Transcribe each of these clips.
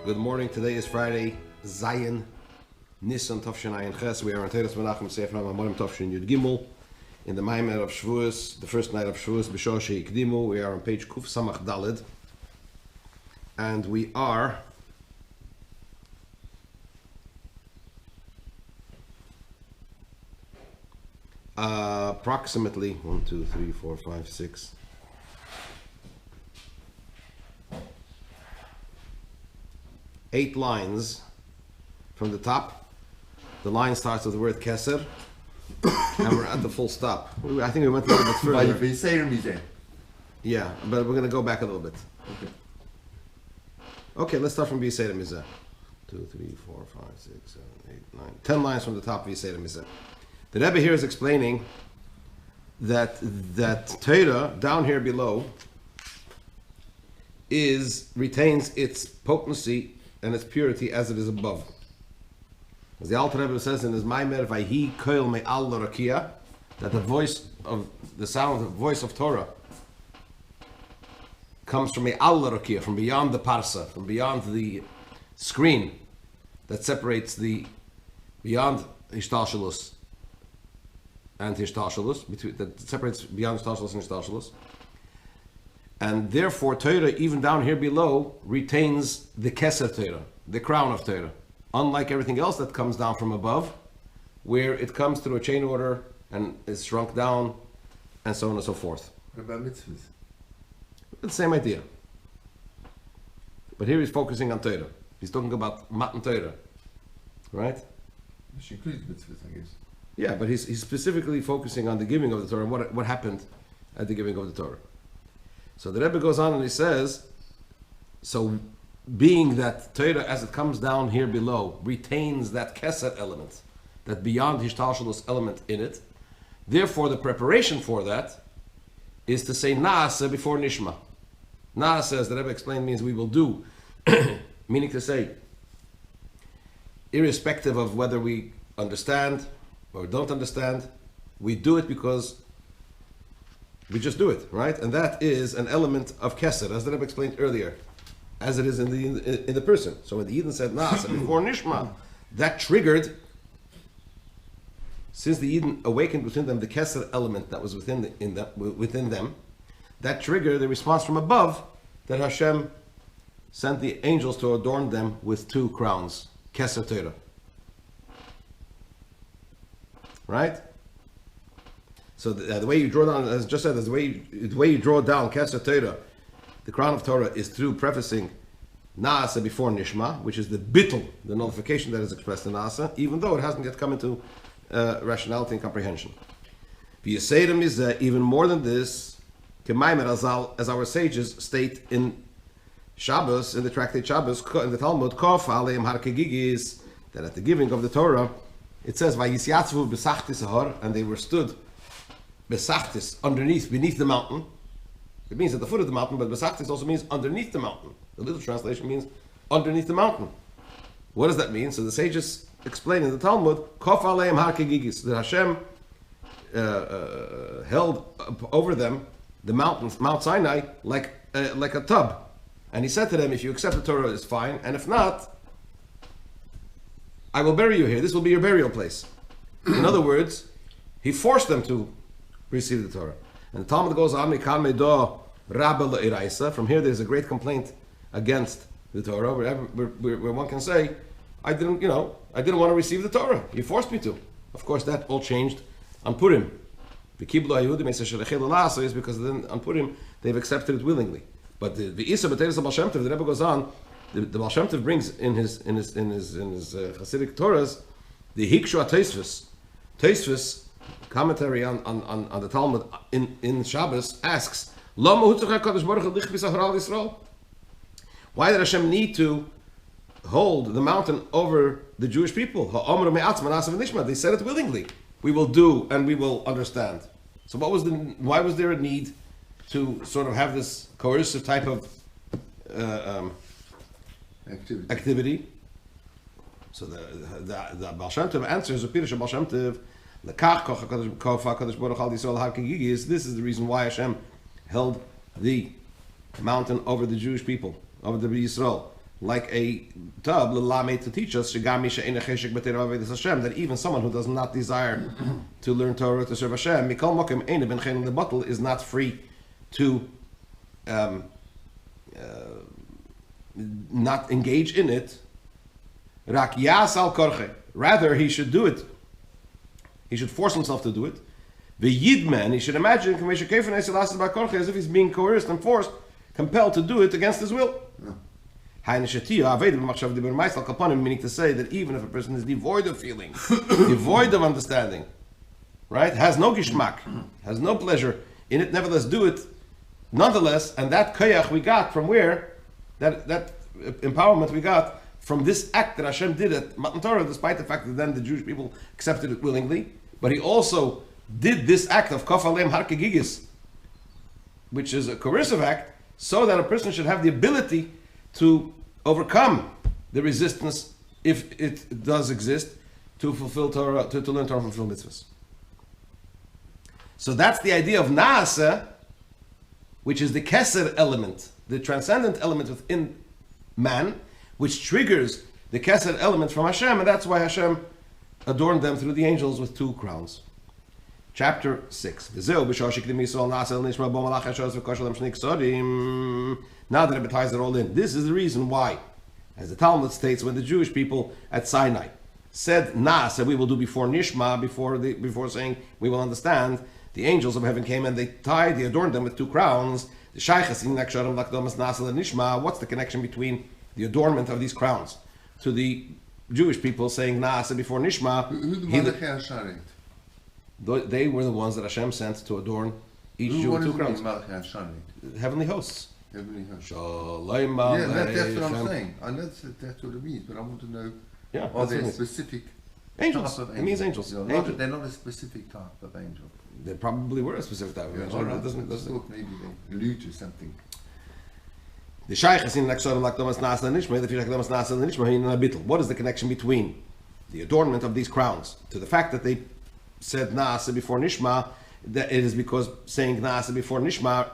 Good morning. Today is Friday, Zayin Nisan Tafshin Ayin Ches. We are on Teres Menachem Sefer Mamar Tafshin Yud in the Mamar of Shavuos, the first night of Shavuos, B'Shor Shehikdimu. We are on page Kuf Samach Daled, and we are approximately 1, 2, 3, 4, 5, 6. 8 lines from the top. The line starts with the word keser, and we're at the full stop. I think we went a little bit further. Yeah, but we're going to go back a little bit. Okay, let's start from V'Yisei Mizeh. 2, 3, 4, 5, 6, 7, 8, 9. 10 lines from the top of V'Yisei Mizeh. The Rebbe here is explaining that Torah down here below retains its potency and its purity as it is above. As the Alter Rebbe says in his Maimer, Vayhi koil me'al l'rakia, that the voice of Torah comes from me'al l'rakia, from beyond the parsa, from beyond the screen that separates beyond Hishtalshalus and Hishtalshalus, that separates beyond Hishtalshalus and Hishtalshalus. And therefore, Torah, even down here below, retains the Keser Torah, the crown of Torah. Unlike everything else that comes down from above, where it comes through a chain order and is shrunk down, and so on and so forth. What about mitzvahs? It's the same idea. But here he's focusing on Torah. He's talking about Matan Torah. Right? Which includes mitzvahs, I guess. Yeah, but he's specifically focusing on the giving of the Torah, what happened at the giving of the Torah. So the Rebbe goes on and he says, so being that Torah as it comes down here below retains that Keser element, that beyond Hishtalshalus element in it, therefore the preparation for that is to say Naaseh before Nishma. Naaseh, as the Rebbe explained, means we will do, meaning to say, irrespective of whether we understand or don't understand, we do it because we just do it, right? And that is an element of Keser, as the Rebbe explained earlier, as it is in the person. So when the Yidden said Naaseh before Nishma, that triggered, since the Yidden awakened within them the Keser element that was within them, that triggered the response from above that Hashem sent the angels to adorn them with 2 crowns, Keser Torah. Right? So the way you draw down, as just said, the way you draw down Keser Torah, the crown of Torah, is through prefacing Naaseh before Nishma, which is the bittul, the nullification that is expressed in Naaseh, even though it hasn't yet come into rationality and comprehension. V'Yisei is even more than this, as our sages state in Shabbos, in the tractate Shabbos, in the Talmud, Kof Aleim Har Kegigis, that at the giving of the Torah, it says Vayisyatzvu b'sachtis ahar, and they were stood besachtis, beneath the mountain. It means at the foot of the mountain, but besachtis also means underneath the mountain. The little translation means underneath the mountain. What does that mean? So the sages explain in the Talmud, Kof aleim har kegigis, that Hashem held over them the mountains, Mount Sinai, like a tub. And he said to them, if you accept the Torah, it's fine, and if not, I will bury you here. This will be your burial place. In other words, he forced them to receive the Torah. And the Talmud goes on, from here there's a great complaint against the Torah, where one can say, I didn't want to receive the Torah. You forced me to. Of course, that all changed on Purim. The is because then on Purim they've accepted it willingly. But the Isa B'Teres Baal Shem Tov, the Rebbe goes on, the Baal Shem Tov brings in his Hasidic Torahs the Hikshu Tosfos commentary on the Talmud in Shabbos asks, why did Hashem need to hold the mountain over the Jewish people? They said it willingly. We will do and we will understand. So why was there a need to sort of have this coercive type of activity? So the Baal Shem Tov answers, Baal Shem Tov, this is the reason why Hashem held the mountain over the Jewish people, over the Yisrael. like a tub, l'lamei, to teach us that even someone who does not desire to learn Torah to serve Hashem, the bottle is not free to not engage in it. Rather, he should do it. He should force himself to do it. The Yidman, he should imagine as if he's being coerced and forced, compelled to do it against his will. Meaning to say that even if a person is devoid of feeling, devoid of understanding, right, has no gishmak, has no pleasure in it, nevertheless do it, nonetheless, and that koyach we got from where? That empowerment we got from this act that Hashem did at Matan Torah, despite the fact that then the Jewish people accepted it willingly, but he also did this act of Kaf Aleim Har Kegigis, which is a coercive act, so that a person should have the ability to overcome the resistance, if it does exist, to fulfill Torah, to learn Torah and fulfill mitzvahs. So that's the idea of Naaseh, which is the Keser element, the transcendent element within man, which triggers the Keser element from Hashem, and that's why Hashem adorned them through the angels with 2 crowns. Chapter 6. Now that it ties it all in, this is the reason why, as the Talmud states, when the Jewish people at Sinai said Naaseh, we will do before Nishma, before saying we will understand, the angels of heaven came and they adorned them with 2 crowns. The Shaychas in Naksharim Lakdomas Naaseh Nishma. What's the connection between the adornment of these crowns to the Jewish people saying Naaseh before Nishma? They were the ones that Hashem sent to adorn each Jew with 2 crowns. Heavenly hosts. Heavenly hosts. Shalom that's what I'm saying. I know that's what it means, but I want to know, are there specific angels? type of It means angels. They're not a specific type of angel. They probably were a specific type of angel. Right. It doesn't. Maybe they allude to something. The Shaychas in Naksharim Lakdomas Naaseh Nishma, the Shaychas Naaseh Nishma in Abitl. What is the connection between the adornment of these crowns to the fact that they said Naaseh before Nishma? That it is because saying Naaseh before Nishma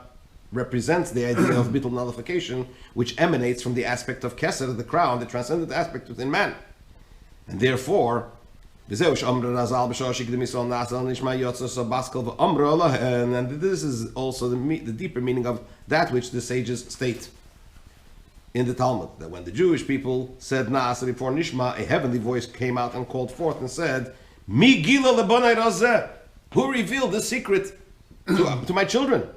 represents the idea of bittul nullification, which emanates from the aspect of Keser, the crown, the transcendent aspect within man. And therefore, and this is also the deeper meaning of that which the sages state in the Talmud, that when the Jewish people said Naaseh before Nishma, a heavenly voice came out and called forth and said, Mi gila lebonai razeh, who revealed this secret to my children?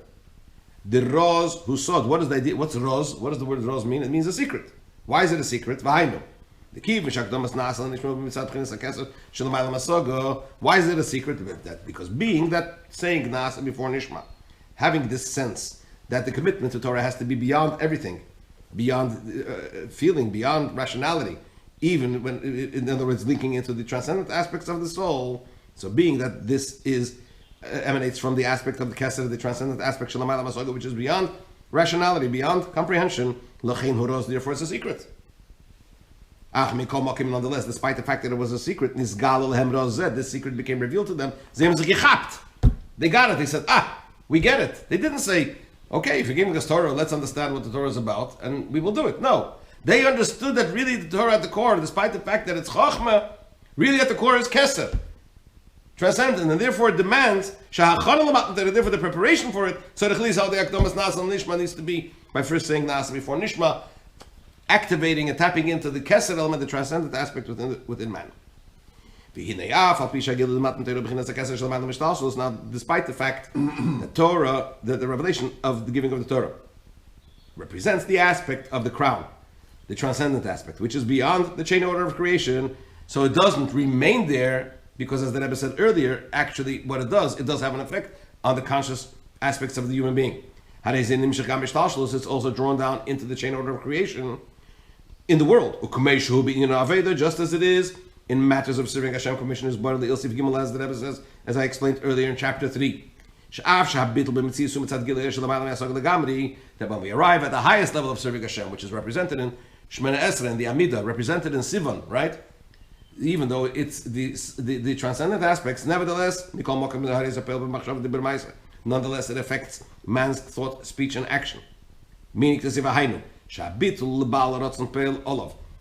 The Roz who sod. What is the idea? What's Roz? What does the word Roz mean? It means a secret. Why is it a secret? V'hainu. The key why is it a secret? Because being that saying Naaseh before Nishma, having this sense that the commitment to Torah has to be beyond everything, beyond feeling, beyond rationality, even when, in other words, linking into the transcendent aspects of the soul. So being that this is emanates from the aspect of the Keser, the transcendent aspect, which is beyond rationality, beyond comprehension, therefore it's a secret. Nonetheless, despite the fact that it was a secret, this secret became revealed to them. They got it. They said, we get it. They didn't say, okay, if you're giving us Torah, let's understand what the Torah is about, and we will do it. No. They understood that really the Torah at the core, despite the fact that it's Chochmah, really at the core is Keser, transcendent, and therefore it demands, therefore the preparation for it, so the Nishma needs to be by first saying Naaseh before Nishma, activating and tapping into the Keser element, the transcendent aspect within man. Now, despite the fact that Torah, that the revelation of the giving of the Torah represents the aspect of the crown, the transcendent aspect, which is beyond the chain order of creation, so it doesn't remain there, because as the Rebbe said earlier, actually what it does have an effect on the conscious aspects of the human being. It's also drawn down into the chain order of creation in the world, just as it is in matters of serving Hashem. Commission is born the Ilsif Gimel, as the Rebbe says, as I explained earlier in chapter 3. That when we arrive at the highest level of serving Hashem, which is represented in Shemana Esra and the Amida, represented in Sivan, right? Even though it's the transcendent aspects, nevertheless, it affects man's thought, speech, and action. Meaning to say,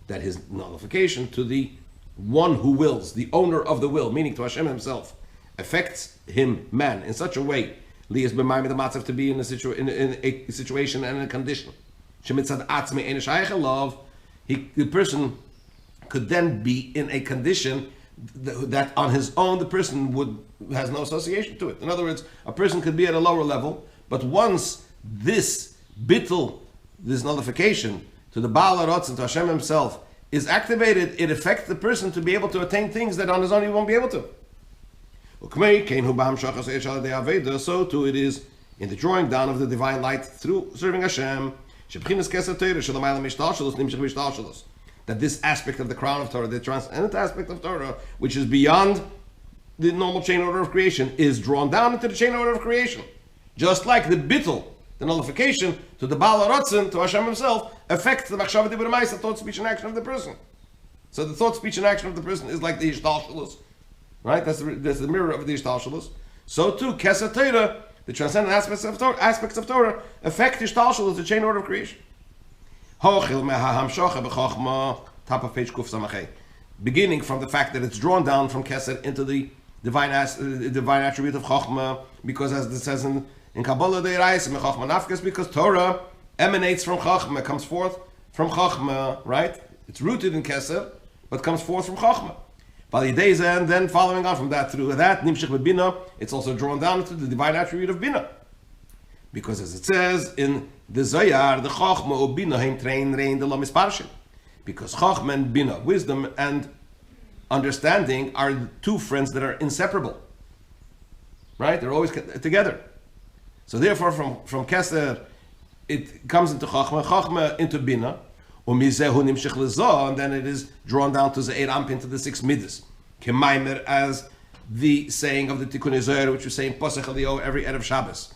that his nullification to the one who wills, the owner of the will, meaning to Hashem himself, affects him, man, in such a way, to be in a situation and in a condition. The person could then be in a condition that on his own the person has no association to it. In other words, a person could be at a lower level, but once this bittul, this nullification to the Baal HaRatz and to Hashem himself is activated, it affects the person to be able to attain things that on his own he won't be able to. So too it is in the drawing down of the divine light through serving Hashem, that this aspect of the crown of Torah, the transcendent aspect of Torah, which is beyond the normal chain order of creation, is drawn down into the chain order of creation. Just like the bittul, the nullification to the Baal HaRatzon, to Hashem himself, affects the machshava dibur ma'aseh, thought, speech, and action of the person. So the thought, speech, and action of the person is like the ishtalshelus, right? That's the mirror of the ishtalshelus. So too, Keser Torah, the transcendent aspects of Torah, affect ishtalshelus, the chain order of creation. Top of page Kuf Samachay. Beginning from the fact that it's drawn down from Keser into the divine attribute of Chochmah, because as it says in Kabbalah De'erais, Chochmah Nafkas, because Torah emanates from Chochmah, comes forth from Chochmah, right? It's rooted in Keser, but comes forth from Chochmah. And then following on from that, through that, Nimshich B'Bina, it's also drawn down into the divine attribute of Bina. Because as it says in the Zohar, the Chochmah or Bina heim train rein de lo misparshim. Because Chochmah and Bina, wisdom and understanding, are two friends that are inseparable. Right? They're always together. So therefore, from Keser, it comes into Chochmah into Bina, and then it is drawn down to Ze'er Amp into the 6 Midas. Kemaimer, as the saying of the Tikkun Zohar, which we say in Posach Elio every Erev Shabbos.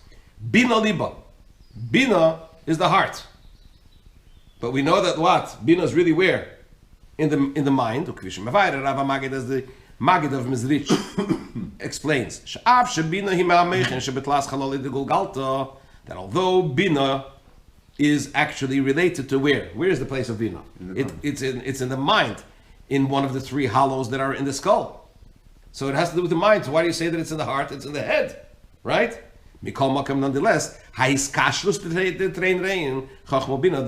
Bina liba. Bina is the heart. But we know that what? Bina is really where? In the mind. As the Magid of Mizrich explains. That although Bina is actually related to where? Where is the place of Bina? It's in the mind, in one of the 3 hollows that are in the skull. So it has to do with the mind. So why do you say that it's in the heart? It's in the head, right? Nonetheless, the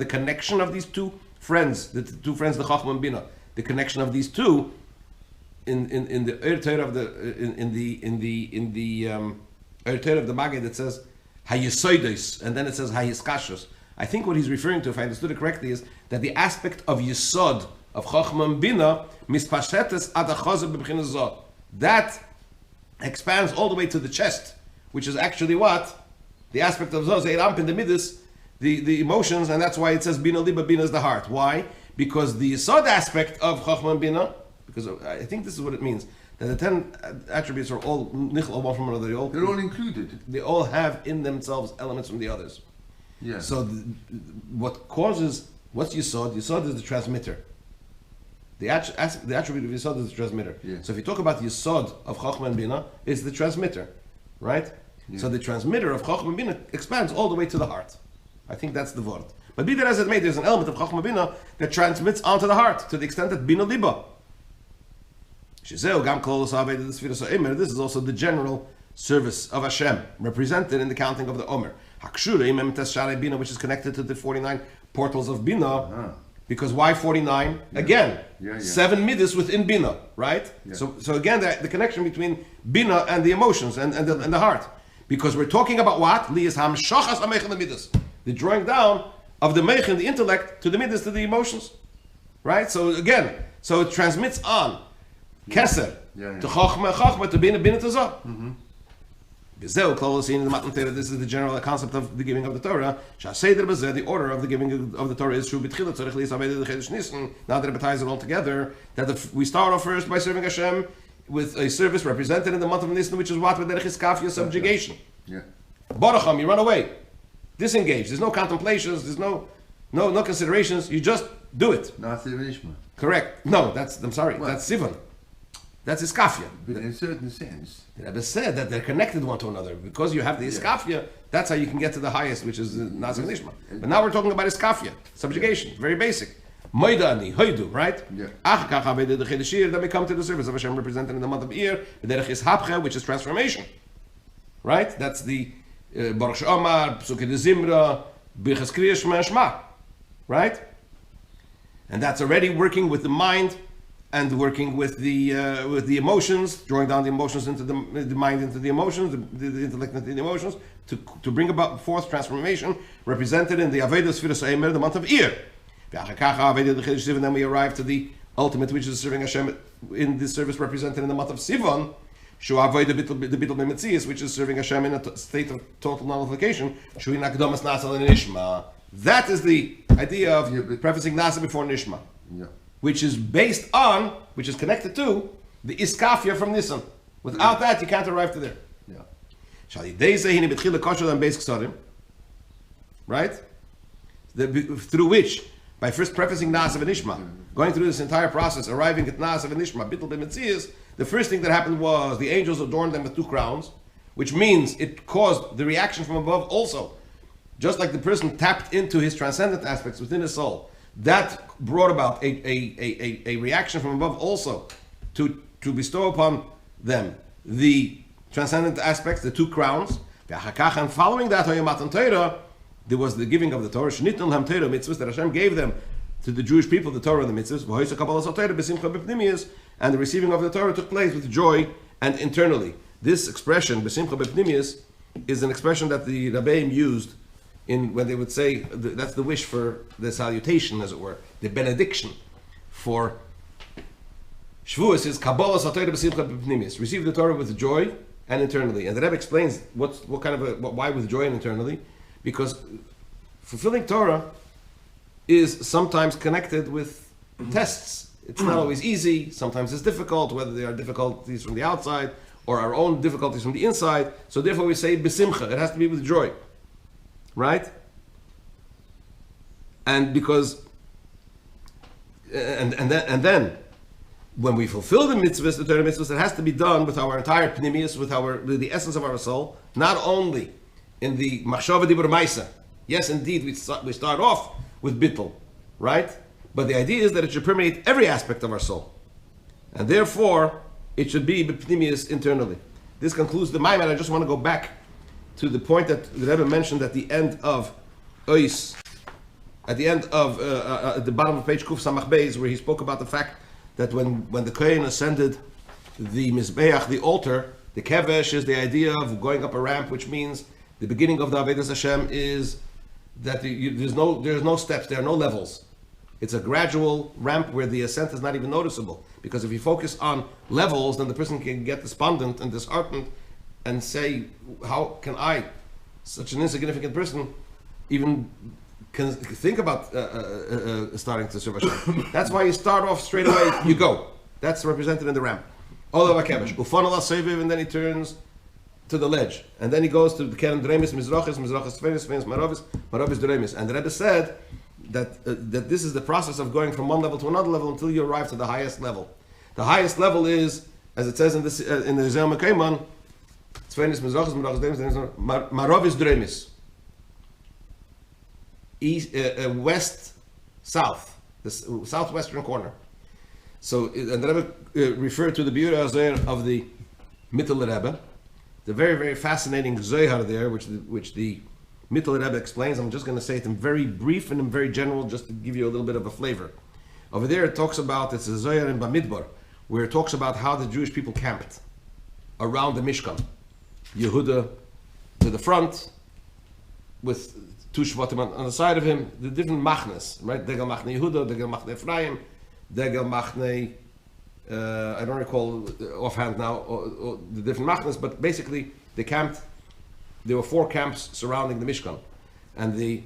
connection of these two friends, the Chochmah and Bina, the connection of these two in the Torah of the Torah of the Maggid, it says Hayisoidos, and then it says Hayiskashos. I think what he's referring to, if I understood it correctly, is that the aspect of Yisod of Chochmah and Bina mispashetes ad achazah b'bchinas zot, that expands all the way to the chest, which is actually what? The aspect of Zos, Eiramp in the Midas, the emotions, and that's why it says Bina Liba, Bina is the heart. Why? Because the Yisod aspect of Chochmah and Bina, because I think this is what it means, that the 10 attributes are all nichel one from another. They're all included. They all have in themselves elements from the others. Yeah. So what causes, what's Yisod? Yisod is the transmitter. The attribute of Yisod is the transmitter. Yeah. So if you talk about the Yisod of Chochmah and Bina, it's the transmitter. Right? Yeah. So the transmitter of Chochmah Bina expands all the way to the heart. I think that's the word. But be that as it may, there's an element of Chochmah Bina that transmits onto the heart to the extent that Bina Liba. This is also the general service of Hashem, represented in the counting of the Omer. Which is connected to the 49 portals of Bina. Uh-huh. Because why 49? Yeah. Again, 7 midas within Bina, right? Yeah. So again, the connection between Bina and the emotions and the heart. Because we're talking about what? The drawing down of the meich, the intellect, to the midas, to the emotions. Right? So again, so it transmits on. Keser, to Chochmah, to Bina, Bina to Zah. This is the general concept of the giving of the Torah. The order of the giving of the Torah is now that it ties it all together, that we start off first by serving Hashem with a service represented in the month of Nisan, which is what? With the subjugation. Baracham, you run away. Disengage. There's no contemplations, there's no considerations, you just do it. Not Sivan Ishma. Correct. No, I'm sorry, what? That's Sivan. That's iskafia. But in a certain sense, The Rebbe said that they're connected one to another. Because you have the iskafia, that's how you can get to the highest, which is the Nazir Nishma. But now we're talking about iskafia, subjugation, very basic. Moidani, hoidu, right? Yeah. Then we come to the service of Hashem represented in the month of Iyar, which is transformation. Right? That's the Baruch She'omar, Psuke de Zimra, Birchas Kriya Shema Shema. Right? And that's already working with the mind and working with the emotions, drawing down the emotions into the mind into the emotions, the intellect into the emotions, to bring about forth transformation, represented in the Avodah Sfiras Eimer, the month of Iyar. And then we arrive to the ultimate, which is serving Hashem in this service represented in the month of Sivan, which is serving Hashem in a state of total nullification. That is the idea of prefacing Nasa before Nishma, which is based on, which is connected to the Iskafia from Nisan. Without that, you can't arrive to there. Right? Through which, by first prefacing Nasa and Nishma, going through this entire process, arriving at Nasa and Nishma, Bittul B'Metzias, the first thing that happened was the angels adorned them with 2 crowns, which means it caused the reaction from above also. Just like the person tapped into his transcendent aspects within his soul, that brought about a reaction from above also to bestow upon them the transcendent aspects, the 2 crowns. And following that, there was the giving of the Torah, mitzvahs that Hashem gave them to the Jewish people, the Torah and the mitzvahs, and the receiving of the Torah took place with joy and internally. This expression, besimcha bepnimius, is an expression that the Rabbeim used when they would say, that's the wish for the salutation, as it were, the benediction for Shavuos is Kabbalas HaTorah besimcha bepnimius. Receive the Torah with joy and internally. And the Rebbe explains why with joy and internally. Because fulfilling Torah is sometimes connected with tests. It's not always easy. Sometimes it's difficult, whether they are difficulties from the outside or our own difficulties from the inside. So therefore we say besimcha. It has to be with joy. Right? And because and then when we fulfill the mitzvahs, the Torah mitzvahs, it has to be done with our entire pnimius, with the essence of our soul, not only in the machshava dibur ma'isa. Yes, indeed, we start off with bittul, right? But the idea is that it should permeate every aspect of our soul, and therefore it should be b'pnimius internally. This concludes the Mamar. I just want to go back to the point that the Rebbe mentioned at the end of Ois, at the end of at the bottom of page Kuf Samach Beis, where he spoke about the fact that when the Kohen ascended the Mizbeach, the altar, the kevesh is the idea of going up a ramp, which means the beginning of the Avodas Hashem is that there's no steps, there are no levels. It's a gradual ramp where the ascent is not even noticeable. Because if you focus on levels, then the person can get despondent and disheartened and say, how can I, such an insignificant person, even can think about starting to serve Hashem? That's why you start off straight away, you go. That's represented in the ramp. And then he turns to the ledge, and then he goes to the Keren Dremis, Mizrachis, Fenis, Maravis, Dremis. And the Rebbe said that this is the process of going from one level to another level until you arrive to the highest level. The highest level is, as it says in the Zel Mekayman, Fenis, Mizrachis, Maravis, Dremis. East, west, south, the southwestern corner. So, and the Rebbe referred to the Biur HaZohar of the Mittel Rebbe, the very, very fascinating Zohar there, which the Mittel Rebbe explains. I'm just going to say it in very brief and in very general, just to give you a little bit of a flavor. Over there it talks about, it's a Zohar in Bamidbar, where it talks about how the Jewish people camped around the Mishkan. Yehuda to the front, with 2 Shvatim on the side of him, the different machnes, right? Degel Machne Yehuda, Degel Machne Ephraim, Degel Machne, I don't recall offhand now or the different machnes, but basically they camped. There were 4 camps surrounding the Mishkan, and the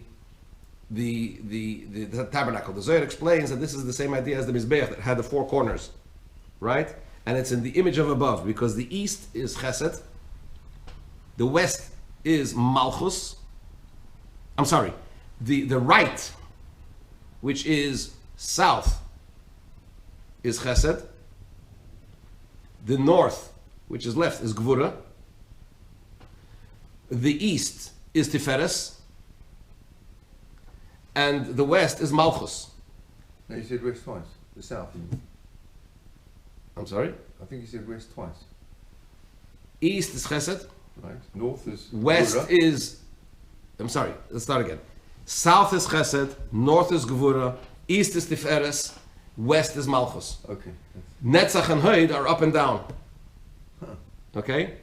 tabernacle. The Zohar explains that this is the same idea as the Mizbeach that had the 4 corners, right? And it's in the image of above, because the east is Chesed, the west is Malchus. I'm sorry, the right, which is south, is Chesed, The north, which is left, is Gvura. The east is Tiferes. And the west is Malchus. No, you said west twice. The south. I'm sorry? I think you said west twice. East is Chesed. Right. North is West Gvura. is... I'm sorry, let's start again. South is Chesed, north is Gevura, east is Tiferes, west is Malchus. Okay. Netzach and Hoid are up and down. Huh. Okay?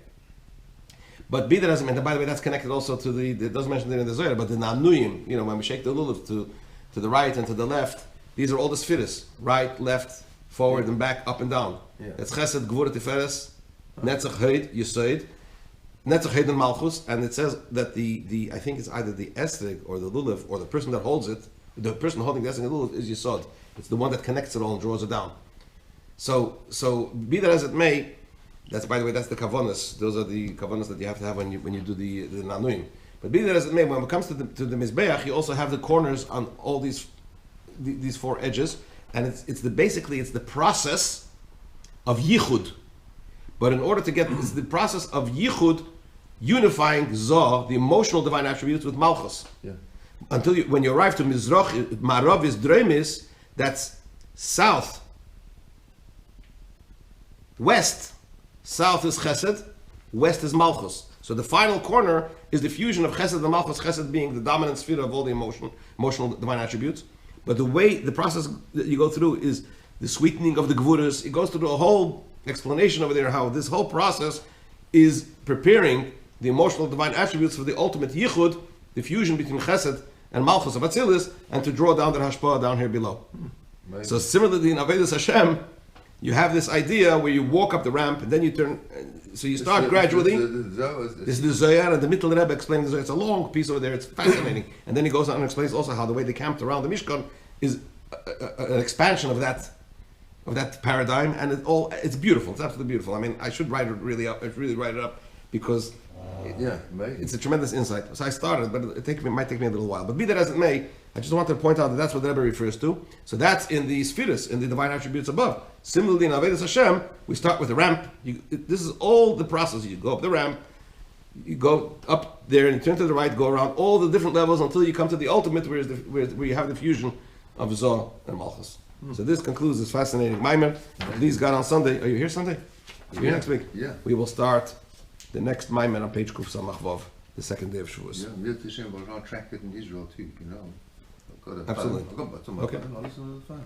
But be that as it may, and by the way, that's connected also to it doesn't mention it in the Zohar, but the Nanuyim, when we shake the lulav to the right and to the left, these are all the spheres. Right, left, forward and back, up and down. Yeah. It's Chesed, Gevura, Tiferes, Netzach, Hoid, Yesod, Netzach, Hoid and Malchus, and it says that the I think it's either the Esrig or the lulav or the person that holds it, the person holding the Esrig and the lulav is Yesod. It's the one that connects it all and draws it down. So be that as it may, that's, by the way, that's the kavanas. Those are the kavanas that you have to have when you do the nanuim. But be that as it may, when it comes to the mizbeach, you also have the corners on all these four edges, and it's the process of yichud. But in order to get it's the process of yichud, unifying Zoh, the emotional divine attributes, with Malchus. Yeah. Until when you arrive to Mizrach, Marav is Dremis, that's south. West, south is Chesed, west is Malchus. So the final corner is the fusion of Chesed and Malchus, Chesed being the dominant sphere of all the emotional divine attributes. But the process that you go through is the sweetening of the Gvuras. It goes through a whole explanation over there how this whole process is preparing the emotional divine attributes for the ultimate Yichud, the fusion between Chesed and Malchus of Atzilus, and to draw down the Hashpah down here below. Amazing. So similarly in Avedis Hashem, you have this idea where you walk up the ramp and then you turn, so you start gradually. This is the Zohar, and the Mittel Rebbe explains the Zohar. It's a long piece over there, it's fascinating. And then he goes on and explains also how the way they camped around the Mishkan is an expansion of that paradigm, and it's beautiful. It's absolutely beautiful. I mean, I should write it really write it up, because it's a tremendous insight. So I started, but it might take me a little while. But be that as it may, I just wanted to point out that that's what the Rebbe refers to. So that's in the spheres, in the divine attributes above. Similarly, in Avedis Hashem, we start with the ramp. This is all the process. You go up the ramp, you go up there and you turn to the right, go around all the different levels until you come to the ultimate, where you have the fusion of Zoh and Malchus. So this concludes this fascinating Maimer. Please God, on Sunday. Are you here Sunday? Are you here next week? Yeah. We will start the next Maimer on page Kuf Samach Vav, the second day of Shavuos. Yeah, we're going to track it in Israel too, I've got a Absolutely. phone. I've got some. Okay. I'll listen to the phone.